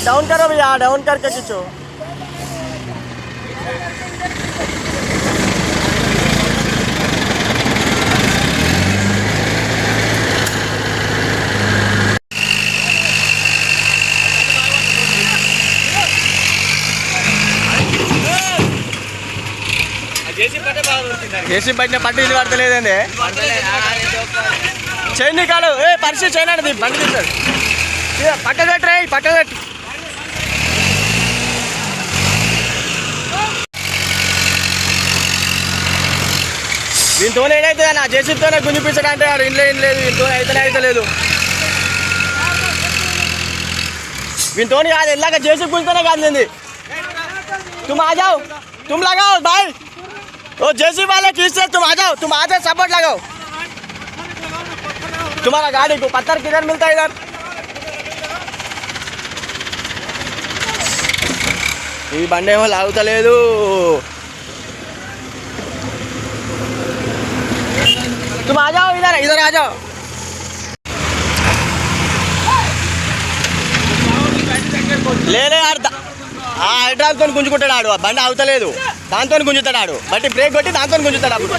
Down करो भैया, down करके खींचो। జేసీ పట్టిన పట్టి ఇది పడతలేదండి. చైన్ కాదు, పరిస్థితి చైన్ అండి, బండి తీస్తారు. పట్టగట్టు పట్టగట్టు. దీంతో ఏదైతే నా జేసీతోనే గుంజిపించడంటే వాడు ఇంట్లో ఏం లేదు, దీంతో అయితే లేదు. దీంతో కాదు, ఇలాగ జేసీ గుంజితోనే కాదు. तुम आ जाओ, तुम लगाओ भाई, वो जेसी वाले किससे तुम आ जाओ, तुम आते सपोर्ट लगाओ. तुम्हारा गाड़ी को पत्थर किधर मिलता है? इधर ఈ బండి ఏమో లాగుతలేదు. तुम आ जाओ, इधर इधर आ जाओ. లేలే హైడ్రాల్తో గుంజుకుంటాడు ఆడు, బండి అవుతలేదు, దాంతో గుంజుతాడు ఆడు. బట్టి బ్రేక్ కొట్టి దాంతో గుంజుతాడు. అప్పుడు